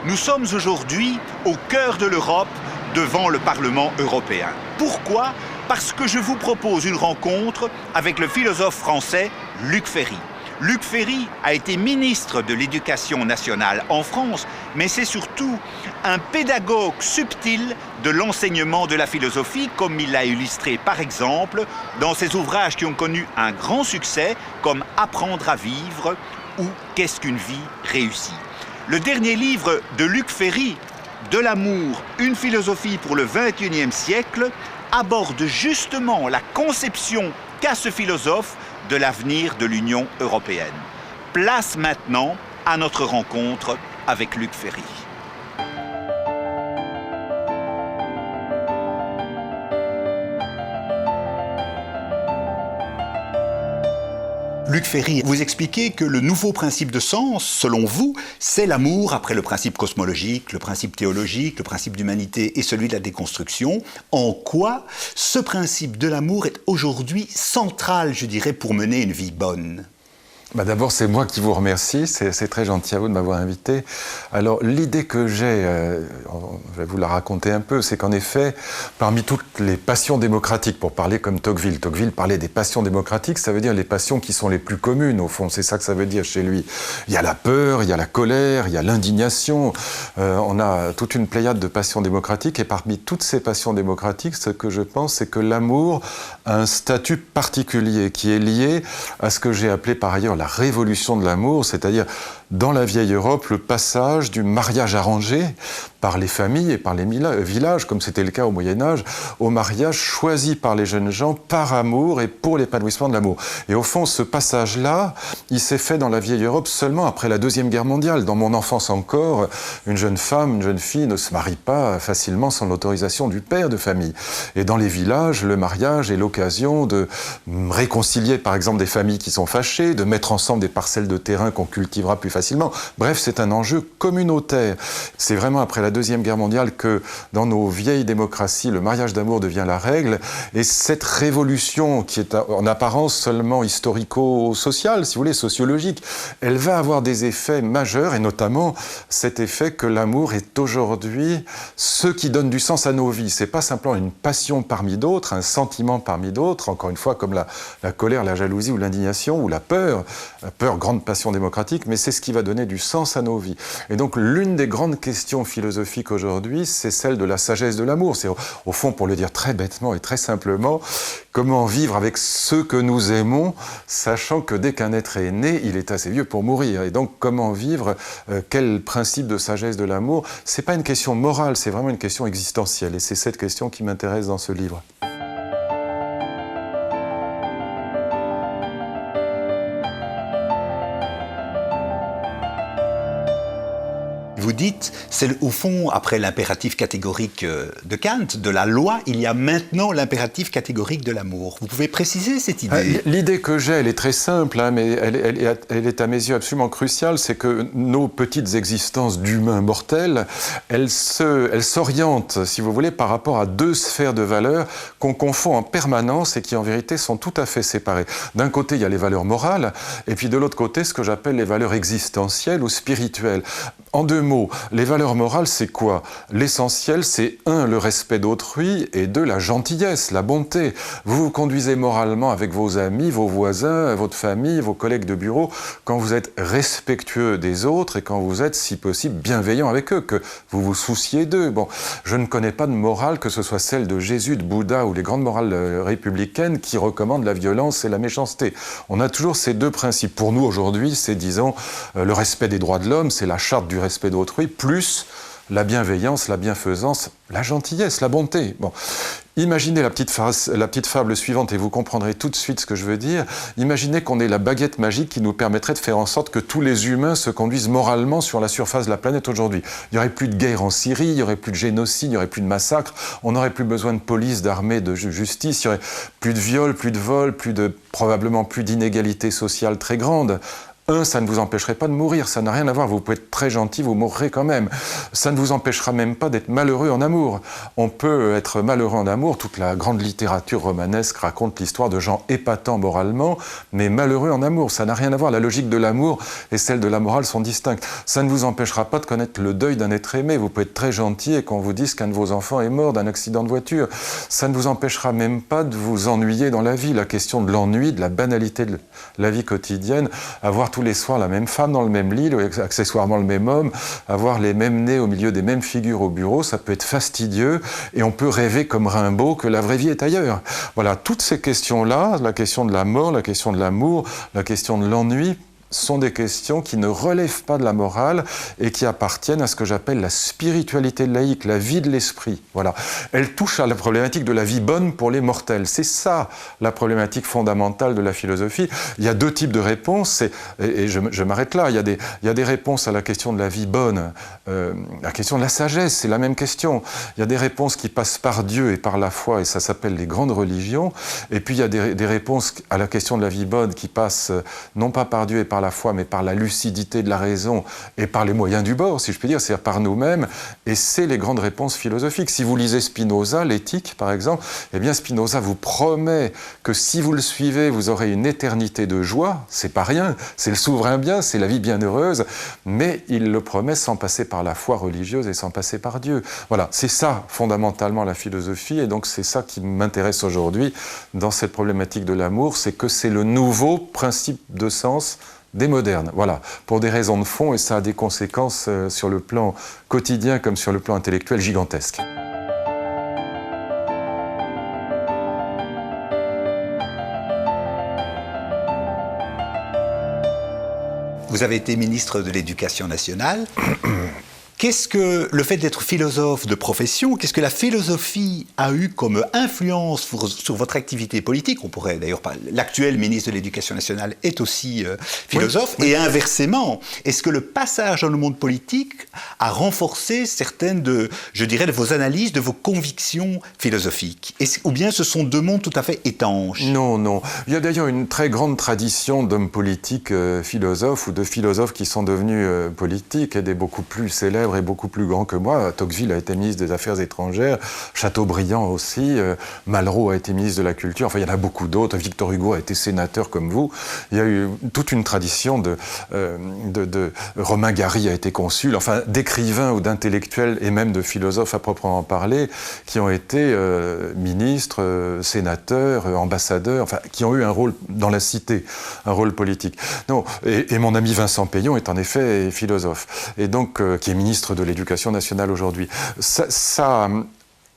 Nous sommes aujourd'hui au cœur de l'Europe, devant le Parlement européen. Pourquoi? Parce que je vous propose une rencontre avec le philosophe français Luc Ferry. Luc Ferry a été ministre de l'Éducation nationale en France, mais c'est surtout un pédagogue subtil de l'enseignement de la philosophie, comme il l'a illustré par exemple dans ses ouvrages qui ont connu un grand succès, comme Apprendre à vivre ou Qu'est-ce qu'une vie réussie. Le dernier livre de Luc Ferry, De l'amour, une philosophie pour le XXIe siècle, aborde justement la conception qu'a ce philosophe de l'avenir de l'Union européenne. Place maintenant à notre rencontre avec Luc Ferry. Luc Ferry, vous expliquez que le nouveau principe de sens, selon vous, c'est l'amour après le principe cosmologique, le principe théologique, le principe d'humanité et celui de la déconstruction. En quoi ce principe de l'amour est aujourd'hui central, je dirais, pour mener une vie bonne ? D'abord, c'est moi qui vous remercie, c'est très gentil à vous de m'avoir invité. Alors, l'idée que j'ai, je vais vous la raconter un peu, c'est qu'en effet, parmi toutes les passions démocratiques, pour parler comme Tocqueville parlait des passions démocratiques, ça veut dire les passions qui sont les plus communes, au fond, c'est ça que ça veut dire chez lui. Il y a la peur, il y a la colère, il y a l'indignation, on a toute une pléiade de passions démocratiques, et parmi toutes ces passions démocratiques, ce que je pense, c'est que l'amour a un statut particulier qui est lié à ce que j'ai appelé par ailleurs la révolution de l'amour, c'est-à-dire dans la vieille Europe, le passage du mariage arrangé par les familles et par les villages, comme c'était le cas au Moyen-Âge, au mariage choisi par les jeunes gens par amour et pour l'épanouissement de l'amour. Et au fond, ce passage-là, il s'est fait dans la vieille Europe seulement après la Deuxième Guerre mondiale. Dans mon enfance encore, une jeune femme, une jeune fille ne se marie pas facilement sans l'autorisation du père de famille. Et dans les villages, le mariage est l'occasion de réconcilier, par exemple, des familles qui sont fâchées, de mettre ensemble des parcelles de terrain qu'on cultivera plus facilement. Bref, c'est un enjeu communautaire. C'est vraiment après la Deuxième Guerre mondiale que, dans nos vieilles démocraties, le mariage d'amour devient la règle. Et cette révolution, qui est en apparence seulement historico-sociale, si vous voulez, sociologique, elle va avoir des effets majeurs, et notamment cet effet que l'amour est aujourd'hui ce qui donne du sens à nos vies. C'est pas simplement une passion parmi d'autres, un sentiment parmi d'autres, encore une fois, comme la colère, la jalousie ou l'indignation ou la peur, grande passion démocratique, mais c'est ce qui va donner du sens à nos vies. Et donc, l'une des grandes questions philosophiques aujourd'hui, c'est celle de la sagesse de l'amour. C'est au fond, pour le dire très bêtement et très simplement, comment vivre avec ceux que nous aimons, sachant que dès qu'un être est né, il est assez vieux pour mourir. Et donc, comment vivre, quel principe de sagesse de l'amour? C'est pas une question morale, c'est vraiment une question existentielle. Et c'est cette question qui m'intéresse dans ce livre. Vous dites, c'est au fond, après l'impératif catégorique de Kant, de la loi, il y a maintenant l'impératif catégorique de l'amour. Vous pouvez préciser cette idée? L'idée que j'ai, elle est très simple, hein, mais elle est à mes yeux absolument cruciale, c'est que nos petites existences d'humains mortels, elles s'orientent, si vous voulez, par rapport à deux sphères de valeurs qu'on confond en permanence et qui en vérité sont tout à fait séparées. D'un côté, il y a les valeurs morales, et puis de l'autre côté, ce que j'appelle les valeurs existentielles ou spirituelles. En deux mots, les valeurs morales, c'est quoi? L'essentiel, c'est 1, le respect d'autrui, et 2, la gentillesse, la bonté. Vous vous conduisez moralement avec vos amis, vos voisins, votre famille, vos collègues de bureau, quand vous êtes respectueux des autres et quand vous êtes, si possible, bienveillant avec eux, que vous vous souciez d'eux. Bon, je ne connais pas de morale, que ce soit celle de Jésus, de Bouddha ou les grandes morales républicaines qui recommandent la violence et la méchanceté. On a toujours ces deux principes. Pour nous, aujourd'hui, c'est, disons, le respect des droits de l'homme, c'est la charte du respect d'autrui, plus la bienveillance, la bienfaisance, la gentillesse, la bonté. Bon. Imaginez la petite fable suivante et vous comprendrez tout de suite ce que je veux dire. Imaginez qu'on ait la baguette magique qui nous permettrait de faire en sorte que tous les humains se conduisent moralement sur la surface de la planète aujourd'hui. Il n'y aurait plus de guerre en Syrie, il n'y aurait plus de génocide, il n'y aurait plus de massacres, on n'aurait plus besoin de police, d'armée, de justice, il n'y aurait plus de viols, plus de vols, probablement plus d'inégalités sociales très grandes. Ça ne vous empêcherait pas de mourir, ça n'a rien à voir. Vous pouvez être très gentil, vous mourrez quand même. Ça ne vous empêchera même pas d'être malheureux en amour. On peut être malheureux en amour. Toute la grande littérature romanesque raconte l'histoire de gens épatants moralement, mais malheureux en amour. Ça n'a rien à voir. La logique de l'amour et celle de la morale sont distinctes. Ça ne vous empêchera pas de connaître le deuil d'un être aimé. Vous pouvez être très gentil et qu'on vous dise qu'un de vos enfants est mort d'un accident de voiture. Ça ne vous empêchera même pas de vous ennuyer dans la vie. La question de l'ennui, de la banalité de la vie quotidienne, avoir tous les soirs la même femme dans le même lit, accessoirement le même homme, avoir les mêmes nez au milieu des mêmes figures au bureau, ça peut être fastidieux et on peut rêver comme Rimbaud que la vraie vie est ailleurs. Voilà, toutes ces questions-là, la question de la mort, la question de l'amour, la question de l'ennui, sont des questions qui ne relèvent pas de la morale et qui appartiennent à ce que j'appelle la spiritualité laïque, la vie de l'esprit. Voilà. Elle touche à la problématique de la vie bonne pour les mortels. C'est ça la problématique fondamentale de la philosophie. Il y a deux types de réponses, et je m'arrête là. Il y a des réponses à la question de la vie bonne, la question de la sagesse, c'est la même question. Il y a des réponses qui passent par Dieu et par la foi, et ça s'appelle les grandes religions. Et puis il y a des réponses à la question de la vie bonne qui passent non pas par Dieu et par la foi, mais par la lucidité de la raison et par les moyens du bord, si je puis dire, c'est-à-dire par nous-mêmes, et c'est les grandes réponses philosophiques. Si vous lisez Spinoza, l'éthique par exemple, eh bien Spinoza vous promet que si vous le suivez, vous aurez une éternité de joie, c'est pas rien, c'est le souverain bien, c'est la vie bienheureuse, mais il le promet sans passer par la foi religieuse et sans passer par Dieu. Voilà, c'est ça fondamentalement la philosophie, et donc c'est ça qui m'intéresse aujourd'hui dans cette problématique de l'amour, c'est que c'est le nouveau principe de sens des modernes, voilà, pour des raisons de fond, et ça a des conséquences sur le plan quotidien comme sur le plan intellectuel gigantesques. Vous avez été ministre de l'Éducation nationale. Qu'est-ce que le fait d'être philosophe de profession, qu'est-ce que la philosophie a eu comme influence sur votre activité politique? On pourrait d'ailleurs parler. L'actuel ministre de l'Éducation nationale est aussi philosophe. Oui, oui. Et inversement, est-ce que le passage dans le monde politique a renforcé certaines de vos analyses, de vos convictions philosophiques? Ou bien ce sont deux mondes tout à fait étanches? Non, non. Il y a d'ailleurs une très grande tradition d'hommes politiques philosophes ou de philosophes qui sont devenus politiques, et des beaucoup plus célèbres et beaucoup plus grand que moi. Tocqueville a été ministre des Affaires étrangères, Chateaubriand aussi, Malraux a été ministre de la Culture, enfin il y en a beaucoup d'autres, Victor Hugo a été sénateur comme vous. Il y a eu toute une tradition Romain Gary a été consul, enfin d'écrivains ou d'intellectuels et même de philosophes à proprement parler qui ont été ministres, sénateurs, ambassadeurs, enfin qui ont eu un rôle dans la cité, un rôle politique. Non, et mon ami Vincent Peillon est en effet philosophe, et donc qui est ministre de l'Éducation nationale aujourd'hui.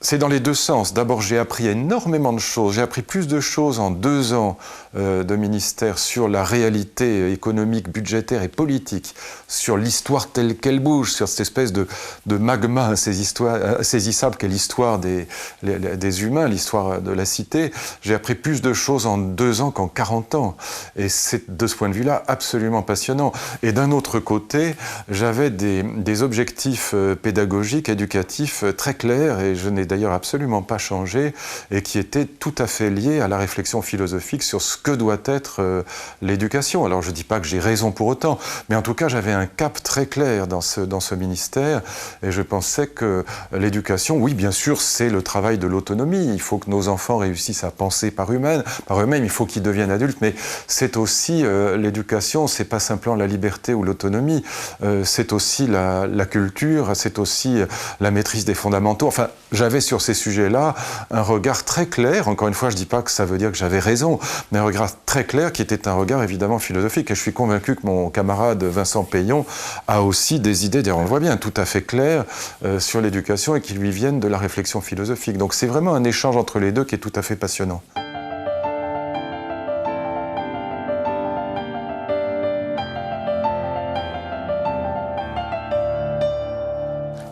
C'est dans les deux sens. D'abord, j'ai appris énormément de choses. J'ai appris plus de choses en 2 ans de ministère sur la réalité économique, budgétaire et politique, sur l'histoire telle qu'elle bouge, sur cette espèce de magma insaisissable qu'est l'histoire des humains, l'histoire de la cité. J'ai appris plus de choses en 2 ans qu'en 40 ans. Et c'est de ce point de vue-là absolument passionnant. Et d'un autre côté, j'avais des objectifs pédagogiques, éducatifs très clairs, et je n'ai d'ailleurs absolument pas changé, et qui était tout à fait lié à la réflexion philosophique sur ce que doit être l'éducation. Alors je ne dis pas que j'ai raison pour autant, mais en tout cas j'avais un cap très clair dans ce ministère, et je pensais que l'éducation, oui bien sûr, c'est le travail de l'autonomie. Il faut que nos enfants réussissent à penser par eux-mêmes, il faut qu'ils deviennent adultes, mais c'est aussi l'éducation, c'est pas simplement la liberté ou l'autonomie, c'est aussi la culture, c'est aussi la maîtrise des fondamentaux. Enfin, j'avais sur ces sujets-là un regard très clair. Encore une fois, je ne dis pas que ça veut dire que j'avais raison, mais un regard très clair qui était un regard évidemment philosophique. Et je suis convaincu que mon camarade Vincent Peillon a aussi des idées, d'ailleurs on le voit bien, tout à fait claires sur l'éducation, et qui lui viennent de la réflexion philosophique. Donc c'est vraiment un échange entre les deux qui est tout à fait passionnant.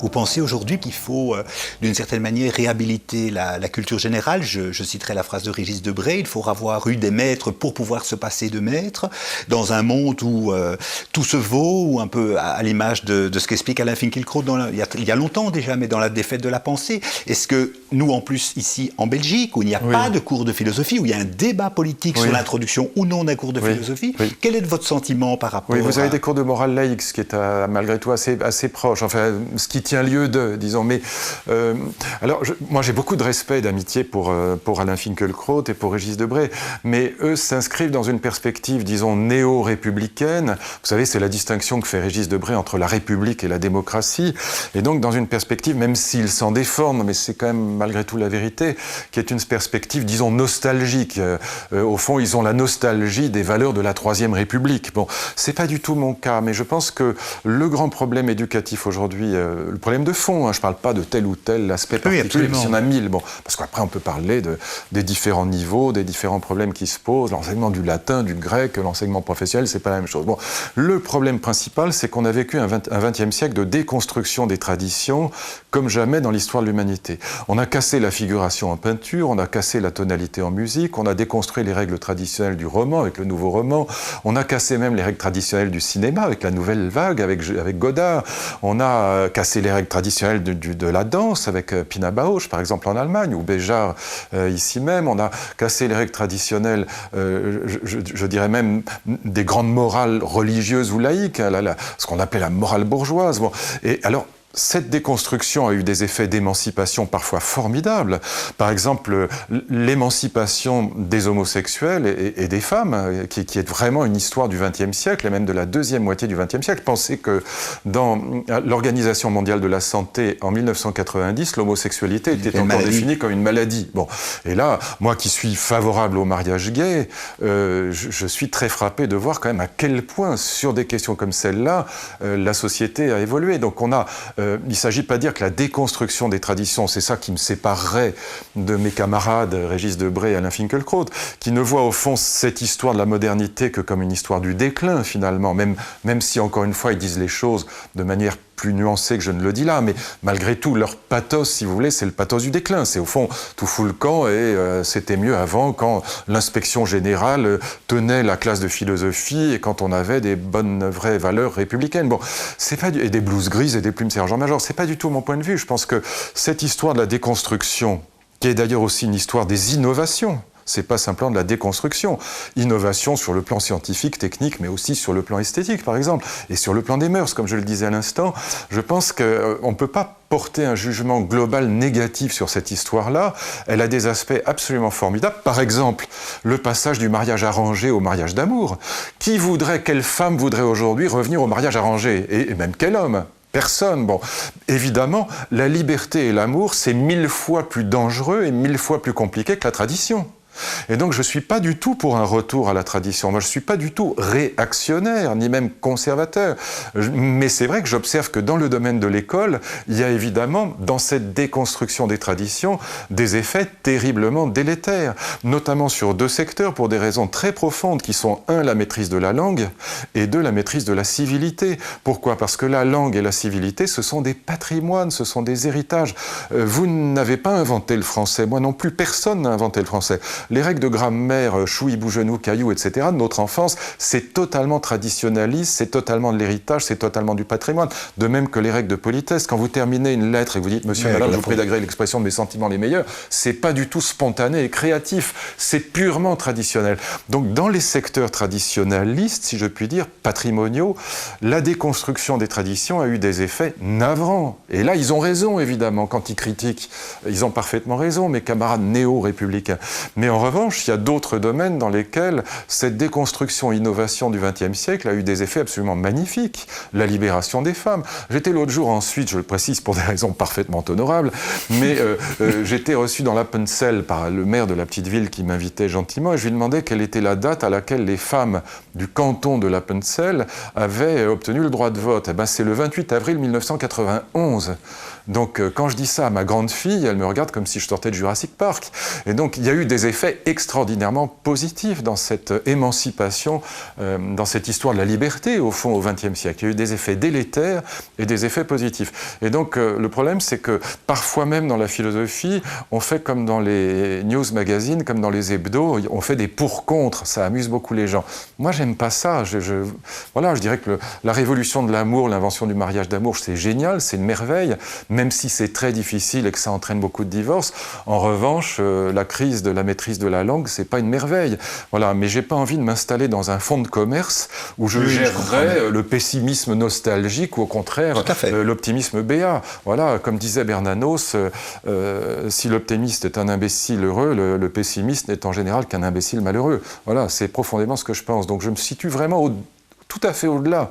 Vous pensez aujourd'hui qu'il faut, d'une certaine manière, réhabiliter la culture générale. Je citerai la phrase de Régis Debray, il faut avoir eu des maîtres pour pouvoir se passer de maîtres, dans un monde où tout se vaut, ou un peu à l'image de ce qu'explique Alain Finkielkraut il y a longtemps déjà, mais dans la défaite de la pensée. Est-ce que nous, en plus, ici en Belgique, où il n'y a pas de cours de philosophie, où il y a un débat politique sur l'introduction ou non d'un cours de philosophie, quel est votre sentiment par rapport vous avez des cours de morale laïque, ce qui est malgré tout assez proche, enfin, ce qui tient lieu de, disons. Mais alors, moi, j'ai beaucoup de respect et d'amitié pour Alain Finkielkraut et pour Régis Debray, mais eux s'inscrivent dans une perspective, disons, néo-républicaine. Vous savez, c'est la distinction que fait Régis Debray entre la République et la démocratie, et donc dans une perspective, même s'il s'en déforme, mais c'est quand même malgré tout la vérité, qui est une perspective, disons, nostalgique. Au fond, ils ont la nostalgie des valeurs de la Troisième République. Bon, c'est pas du tout mon cas, mais je pense que le grand problème éducatif aujourd'hui, le problème de fond, je parle pas de tel ou tel aspect particulier, il y en a 1000, bon, parce qu'après on peut parler des différents niveaux, des différents problèmes qui se posent, l'enseignement du latin, du grec, l'enseignement professionnel, c'est pas la même chose. Bon, le problème principal, c'est qu'on a vécu un XXe siècle de déconstruction des traditions comme jamais dans l'histoire de l'humanité. On a cassé la figuration en peinture, on a cassé la tonalité en musique, on a déconstruit les règles traditionnelles du roman avec le nouveau roman, on a cassé même les règles traditionnelles du cinéma avec la nouvelle vague, avec Godard, on a cassé les règles traditionnelles de la danse avec Pina Bausch, par exemple en Allemagne, ou Béjart ici même, on a cassé les règles traditionnelles, je dirais même des grandes morales religieuses ou laïques, ce qu'on appelait la morale bourgeoise. Bon. Et alors, cette déconstruction a eu des effets d'émancipation parfois formidables. Par exemple, l'émancipation des homosexuels et des femmes, qui est vraiment une histoire du XXe siècle, et même de la deuxième moitié du XXe siècle. Pensez que dans l'Organisation mondiale de la santé, en 1990, l'homosexualité était encore définie comme une maladie. Bon. Et là, moi qui suis favorable au mariage gay, je suis très frappé de voir quand même à quel point, sur des questions comme celle-là, la société a évolué. Donc on a... il ne s'agit pas de dire que la déconstruction des traditions, c'est ça qui me séparerait de mes camarades Régis Debray et Alain Finkielkraut, qui ne voient au fond cette histoire de la modernité que comme une histoire du déclin finalement, même si encore une fois ils disent les choses de manière plus nuancée que je ne le dis là, mais malgré tout, leur pathos, si vous voulez, c'est le pathos du déclin. C'est au fond, tout fout le camp et c'était mieux avant quand l'inspection générale tenait la classe de philosophie et quand on avait des bonnes, vraies valeurs républicaines. Bon, c'est pas et des blouses grises et des plumes sergent-major. C'est pas du tout mon point de vue. Je pense que cette histoire de la déconstruction, qui est d'ailleurs aussi une histoire des innovations, c'est pas simplement de la déconstruction. Innovation sur le plan scientifique, technique, mais aussi sur le plan esthétique, par exemple, et sur le plan des mœurs, comme je le disais à l'instant. Je pense qu'on ne peut pas porter un jugement global négatif sur cette histoire-là. Elle a des aspects absolument formidables. Par exemple, le passage du mariage arrangé au mariage d'amour. Quelle femme voudrait aujourd'hui revenir au mariage arrangé ? Et même quel homme ? Personne. Bon, évidemment, la liberté et l'amour, c'est 1000 fois plus dangereux et 1000 fois plus compliqué que la tradition. Et donc je ne suis pas du tout pour un retour à la tradition. Moi je ne suis pas du tout réactionnaire, ni même conservateur. Mais c'est vrai que j'observe que dans le domaine de l'école, il y a évidemment, dans cette déconstruction des traditions, des effets terriblement délétères. Notamment sur 2 secteurs, pour des raisons très profondes, qui sont 1, la maîtrise de la langue, et 2, la maîtrise de la civilité. Pourquoi ? Parce que la langue et la civilité, ce sont des patrimoines, ce sont des héritages. Vous n'avez pas inventé le français, moi non plus, personne n'a inventé le français. Les règles de grammaire, chouï, bougenou, caillou, etc., de notre enfance, c'est totalement traditionnaliste, c'est totalement de l'héritage, c'est totalement du patrimoine. De même que les règles de politesse. Quand vous terminez une lettre et que vous dites « Monsieur, madame, je vous prie d'agréer l'expression de mes sentiments les meilleurs », c'est pas du tout spontané et créatif, c'est purement traditionnel. Donc dans les secteurs traditionnalistes, si je puis dire, patrimoniaux, la déconstruction des traditions a eu des effets navrants. Et là, ils ont raison, évidemment, quand ils critiquent. Ils ont parfaitement raison, mes camarades néo-républicains. Mais en revanche, il y a d'autres domaines dans lesquels cette déconstruction et innovation du XXe siècle a eu des effets absolument magnifiques. La libération des femmes. J'étais l'autre jour en Suisse, je le précise pour des raisons parfaitement honorables, mais j'étais reçu dans l'Appenzell par le maire de la petite ville qui m'invitait gentiment et je lui demandais quelle était la date à laquelle les femmes du canton de l'Appenzell avaient obtenu le droit de vote. Eh ben, c'est le 28 avril 1991. Donc quand je dis ça à ma grande fille, elle me regarde comme si je sortais de Jurassic Park. Et donc il y a eu des effets extraordinairement positifs dans cette émancipation, dans cette histoire de la liberté, au fond, au XXe siècle. Il y a eu des effets délétères et des effets positifs. Et donc le problème, c'est que parfois même dans la philosophie, on fait comme dans les news magazines, comme dans les hebdos, on fait des pour-contre, ça amuse beaucoup les gens. Moi, j'aime pas ça. Voilà, je dirais que la révolution de l'amour, l'invention du mariage d'amour, c'est génial, c'est une merveille, même si c'est très difficile et que ça entraîne beaucoup de divorces. En revanche, la crise de la maîtrise de la langue, c'est pas une merveille. Voilà, mais j'ai pas envie de m'installer dans un fonds de commerce où je gérerais le pessimisme nostalgique ou au contraire l'optimisme béat. Voilà, comme disait Bernanos, si l'optimiste est un imbécile heureux, le pessimiste n'est en général qu'un imbécile malheureux. Voilà, c'est profondément ce que je pense. Donc je me situe vraiment tout à fait au-delà.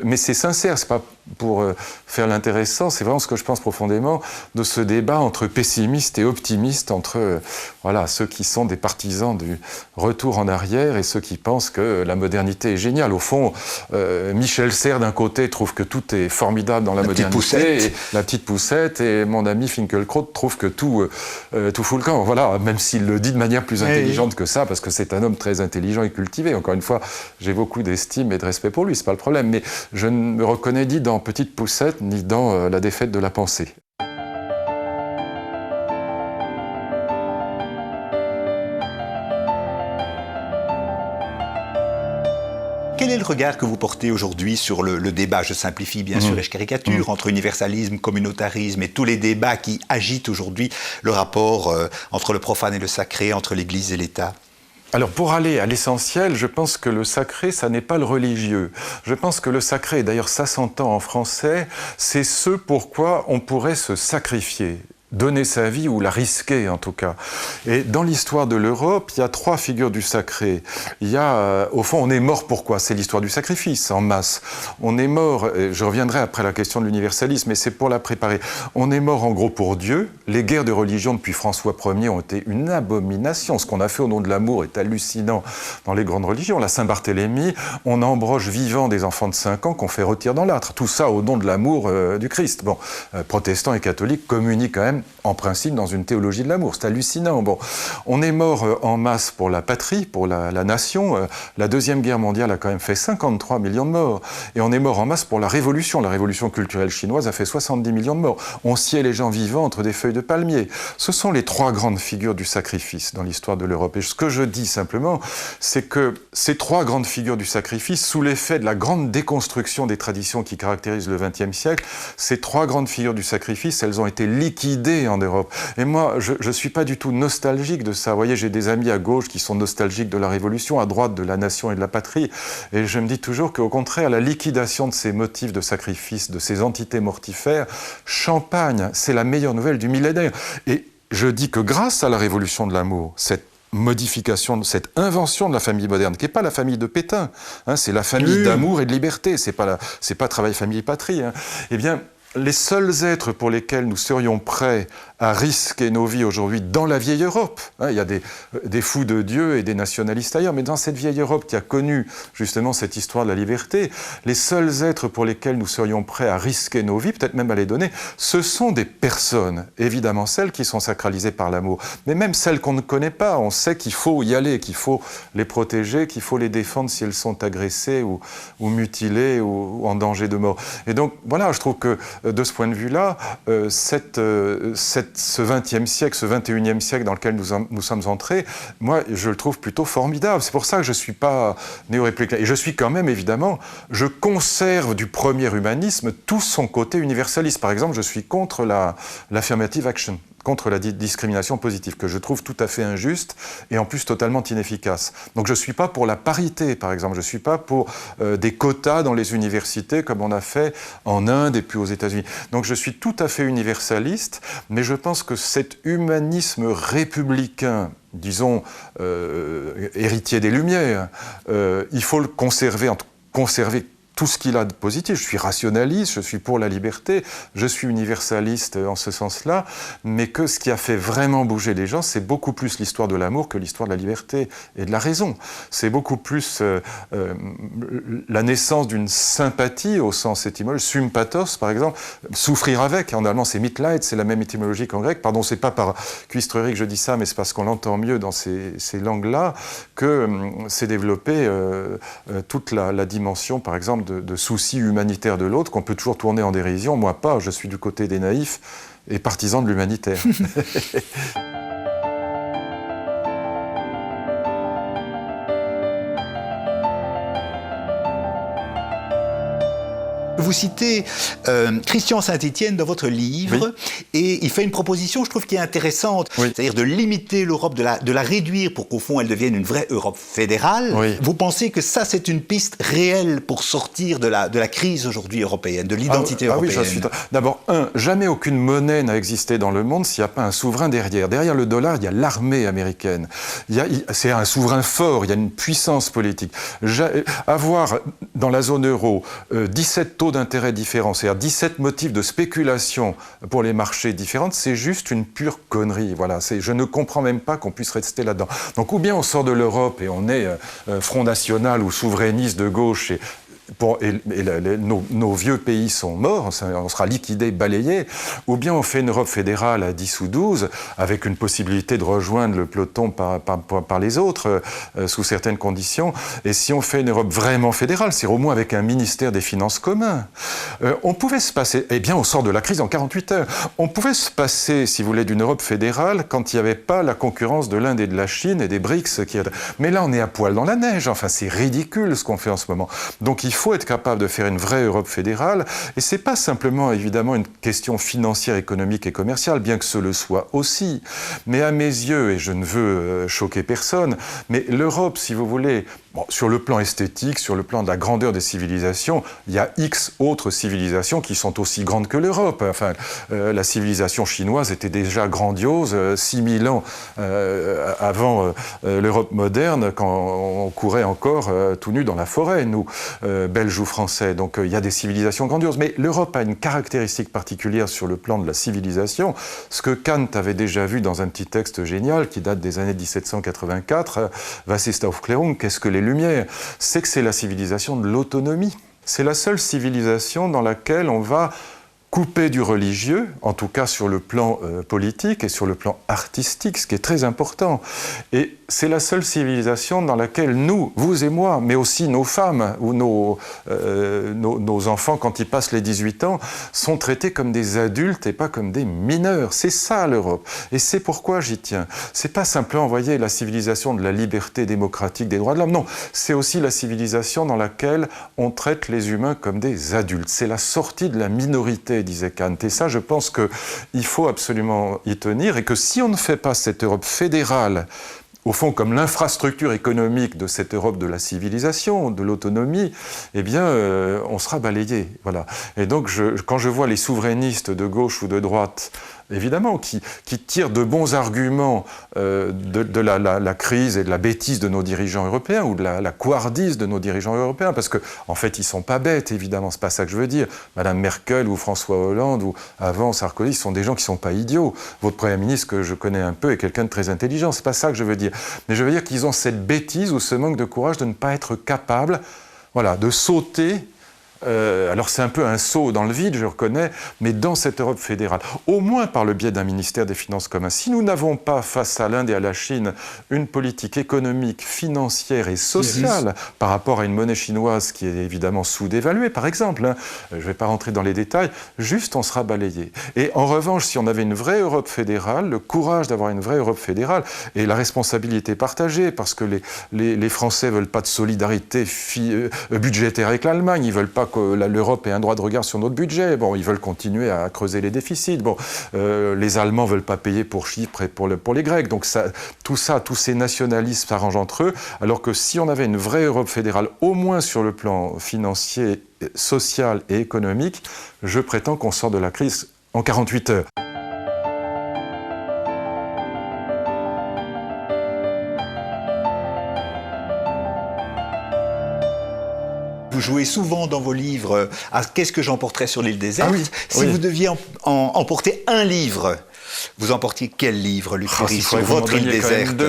Mais c'est sincère, c'est pas pour faire l'intéressant, c'est vraiment ce que je pense profondément de ce débat entre pessimistes et optimistes, entre voilà, ceux qui sont des partisans du retour en arrière et ceux qui pensent que la modernité est géniale. Au fond, Michel Serres, d'un côté, trouve que tout est formidable dans la modernité, et la petite poussette, et mon ami Finkielkraut trouve que tout fout le camp. Voilà, même s'il le dit de manière plus intelligente que ça, parce que c'est un homme très intelligent et cultivé. Encore une fois, j'ai beaucoup d'estime et de respect pour lui, c'est pas le problème. Mais je ne me reconnais ni dans Petite Poussette, ni dans La défaite de la pensée. Quel est le regard que vous portez aujourd'hui sur le débat, je simplifie bien sûr et je caricature, entre universalisme, communautarisme et tous les débats qui agitent aujourd'hui le rapport entre le profane et le sacré, entre l'Église et l'État? Alors pour aller à l'essentiel, je pense que le sacré, ça n'est pas le religieux. Je pense que le sacré, d'ailleurs ça s'entend en français, c'est ce pourquoi on pourrait se sacrifier. Donner sa vie ou la risquer en tout cas. Et dans l'histoire de l'Europe, il y a trois figures du sacré. Il y a, au fond, on est mort pourquoi? C'est l'histoire du sacrifice en masse. On est mort, et je reviendrai après la question de l'universalisme, mais c'est pour la préparer. On est mort en gros pour Dieu. Les guerres de religion depuis François Ier ont été une abomination. Ce qu'on a fait au nom de l'amour est hallucinant dans les grandes religions. La Saint-Barthélemy, on embroche vivant des enfants de 5 ans qu'on fait retirer dans l'âtre. Tout ça au nom de l'amour du Christ. Bon, protestants et catholiques communient quand même en principe dans une théologie de l'amour. C'est hallucinant. Bon, on est mort en masse pour la patrie, pour la nation. La Deuxième Guerre mondiale a quand même fait 53 millions de morts. Et on est mort en masse pour la révolution. La révolution culturelle chinoise a fait 70 millions de morts. On sciait les gens vivants entre des feuilles de palmier. Ce sont les trois grandes figures du sacrifice dans l'histoire de l'Europe. Et ce que je dis simplement, c'est que ces trois grandes figures du sacrifice, sous l'effet de la grande déconstruction des traditions qui caractérisent le XXe siècle, ces trois grandes figures du sacrifice, elles ont été liquidées en Europe. Et moi, je ne suis pas du tout nostalgique de ça. Vous voyez, j'ai des amis à gauche qui sont nostalgiques de la Révolution, à droite de la nation et de la patrie. Et je me dis toujours qu'au contraire, la liquidation de ces motifs de sacrifice, de ces entités mortifères, Champagne, c'est la meilleure nouvelle du millénaire. Et je dis que grâce à la Révolution de l'amour, cette modification, cette invention de la famille moderne, qui n'est pas la famille de Pétain, hein, c'est la famille d'amour et de liberté, c'est pas travail, famille, patrie, hein. Eh bien, les seuls êtres pour lesquels nous serions prêts à risquer nos vies aujourd'hui dans la vieille Europe, hein, il y a des fous de Dieu et des nationalistes ailleurs, mais dans cette vieille Europe qui a connu justement cette histoire de la liberté, les seuls êtres pour lesquels nous serions prêts à risquer nos vies, peut-être même à les donner, ce sont des personnes, évidemment celles qui sont sacralisées par l'amour, mais même celles qu'on ne connaît pas, on sait qu'il faut y aller, qu'il faut les protéger, qu'il faut les défendre si elles sont agressées ou mutilées ou en danger de mort. Et donc voilà, je trouve que de ce point de vue-là, ce XXe siècle, ce XXIe siècle dans lequel nous sommes entrés, moi, je le trouve plutôt formidable. C'est pour ça que je ne suis pas néo-républicain. Et je suis quand même, évidemment, je conserve du premier humanisme tout son côté universaliste. Par exemple, je suis contre l'affirmative action, contre la discrimination positive, que je trouve tout à fait injuste et en plus totalement inefficace. Donc je ne suis pas pour la parité, par exemple. Je ne suis pas pour des quotas dans les universités, comme on a fait en Inde et puis aux États-Unis. Donc je suis tout à fait universaliste, mais je pense que cet humanisme républicain, disons, héritier des Lumières, il faut le conserver tout ce qu'il a de positif. Je suis rationaliste, je suis pour la liberté, je suis universaliste en ce sens-là, mais que ce qui a fait vraiment bouger les gens, c'est beaucoup plus l'histoire de l'amour que l'histoire de la liberté et de la raison. C'est beaucoup plus la naissance d'une sympathie au sens étymologique, sympathos par exemple, souffrir avec, en allemand c'est Mitleid, c'est la même étymologie qu'en grec. Pardon, c'est pas par cuistrerie que je dis ça, mais c'est parce qu'on l'entend mieux dans ces langues-là que s'est développée toute la dimension, par exemple, de soucis humanitaires de l'autre, qu'on peut toujours tourner en dérision. Moi pas, je suis du côté des naïfs et partisan de l'humanitaire. Vous citez Christian Saint-Étienne dans votre livre, et il fait une proposition, je trouve, qui est intéressante, c'est-à-dire de limiter l'Europe, de la réduire pour qu'au fond elle devienne une vraie Europe fédérale. Vous pensez que ça, c'est une piste réelle pour sortir de la crise aujourd'hui européenne, de l'identité européenne? Oui, je suis... D'abord, jamais aucune monnaie n'a existé dans le monde s'il n'y a pas un souverain derrière. Derrière le dollar, il y a l'armée américaine. C'est un souverain fort, il y a une puissance politique. Avoir dans la zone euro 17 taux d'intérêt différents, c'est-à-dire 17 motifs de spéculation pour les marchés différents, c'est juste une pure connerie. Voilà, je ne comprends même pas qu'on puisse rester là-dedans. Donc ou bien on sort de l'Europe et on est Front National ou souverainiste de gauche nos vieux pays sont morts, on sera liquidés, balayés, ou bien on fait une Europe fédérale à 10 ou 12, avec une possibilité de rejoindre le peloton par les autres, sous certaines conditions. Et si on fait une Europe vraiment fédérale, c'est au moins avec un ministère des Finances commun. On pouvait se passer, eh bien on sort de la crise en 48 heures, on pouvait se passer, si vous voulez, d'une Europe fédérale quand il n'y avait pas la concurrence de l'Inde et de la Chine et des BRICS. Mais là on est à poil dans la neige, enfin c'est ridicule ce qu'on fait en ce moment. Donc il faut être capable de faire une vraie Europe fédérale, et c'est pas simplement évidemment une question financière, économique et commerciale, bien que ce le soit aussi, mais à mes yeux, et je ne veux choquer personne, mais l'Europe, si vous voulez, sur le plan esthétique, sur le plan de la grandeur des civilisations, il y a X autres civilisations qui sont aussi grandes que l'Europe. Enfin, la civilisation chinoise était déjà grandiose 6000 ans avant l'Europe moderne, quand on courait encore tout nu dans la forêt, nous, Belges ou Français. Donc il y a des civilisations grandioses. Mais l'Europe a une caractéristique particulière sur le plan de la civilisation, ce que Kant avait déjà vu dans un petit texte génial qui date des années 1784, Was ist Aufklärung, qu'est-ce que les Lumières, c'est que c'est la civilisation de l'autonomie. C'est la seule civilisation dans laquelle on va couper du religieux, en tout cas sur le plan politique et sur le plan artistique, ce qui est très important. Et c'est la seule civilisation dans laquelle nous, vous et moi, mais aussi nos femmes ou nos enfants, quand ils passent les 18 ans, sont traités comme des adultes et pas comme des mineurs. C'est ça l'Europe. Et c'est pourquoi j'y tiens. C'est pas simplement, vous voyez, la civilisation de la liberté démocratique des droits de l'homme. Non, c'est aussi la civilisation dans laquelle on traite les humains comme des adultes. C'est la sortie de la minorité, disait Kant. Et ça, je pense qu'il faut absolument y tenir, et que si on ne fait pas cette Europe fédérale, au fond, comme l'infrastructure économique de cette Europe de la civilisation, de l'autonomie, eh bien, on sera balayé. Voilà. Et donc, quand je vois les souverainistes de gauche ou de droite, évidemment, qui tirent de bons arguments de la crise et de la bêtise de nos dirigeants européens, ou de la couardise de nos dirigeants européens, parce qu'en fait, ils ne sont pas bêtes, évidemment, c'est pas ça que je veux dire. Madame Merkel ou François Hollande, ou avant Sarkozy, ce sont des gens qui ne sont pas idiots. Votre Premier ministre, que je connais un peu, est quelqu'un de très intelligent, c'est pas ça que je veux dire. Mais je veux dire qu'ils ont cette bêtise ou ce manque de courage de ne pas être capables, voilà, de sauter. Alors c'est un peu un saut dans le vide, je reconnais, mais dans cette Europe fédérale, au moins par le biais d'un ministère des Finances commun. Si nous n'avons pas, face à l'Inde et à la Chine, une politique économique, financière et sociale par rapport à une monnaie chinoise qui est évidemment sous-dévaluée, par exemple, je ne vais pas rentrer dans les détails, juste on sera balayé. Et en revanche, si on avait une vraie Europe fédérale, le courage d'avoir une vraie Europe fédérale, et la responsabilité partagée, parce que les Français ne veulent pas de solidarité budgétaire avec l'Allemagne, ils ne veulent pas que l'Europe ait un droit de regard sur notre budget. Bon, ils veulent continuer à creuser les déficits. Bon, les Allemands ne veulent pas payer pour Chypre et pour les Grecs. Donc tous ces nationalistes s'arrangent entre eux, alors que si on avait une vraie Europe fédérale, au moins sur le plan financier, social et économique, je prétends qu'on sort de la crise en 48 heures. Vous jouez souvent dans vos livres à qu'est-ce que j'emporterais sur l'île déserte. Ah oui, si oui. vous deviez emporter un livre, vous emportiez quel livre, Luc Ferry, sur votre île déserte?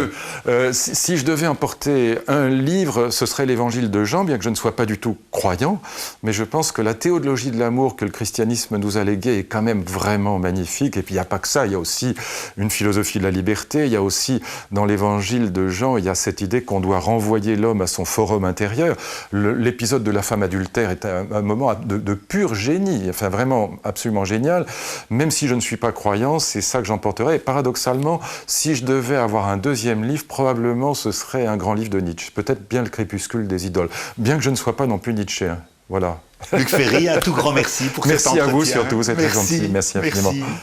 Si je devais emporter un livre, ce serait l'Évangile de Jean, bien que je ne sois pas du tout croyant, mais je pense que la théologie de l'amour que le christianisme nous a léguée est quand même vraiment magnifique. Et puis il n'y a pas que ça, il y a aussi une philosophie de la liberté, il y a aussi dans l'Évangile de Jean, il y a cette idée qu'on doit renvoyer l'homme à son forum intérieur. L'épisode de la femme adultère est un moment de pur génie, enfin vraiment absolument génial. Même si je ne suis pas croyant, c'est ça que j'emporterais. Et paradoxalement, si je devais avoir un deuxième livre, probablement ce serait un grand livre de Nietzsche. Peut-être bien le Crépuscule des idoles. Bien que je ne sois pas non plus nietzschéen. Voilà. Luc Ferry, un tout grand merci pour cet entretien. Merci à vous surtout, c'est très gentil. Merci infiniment. Merci.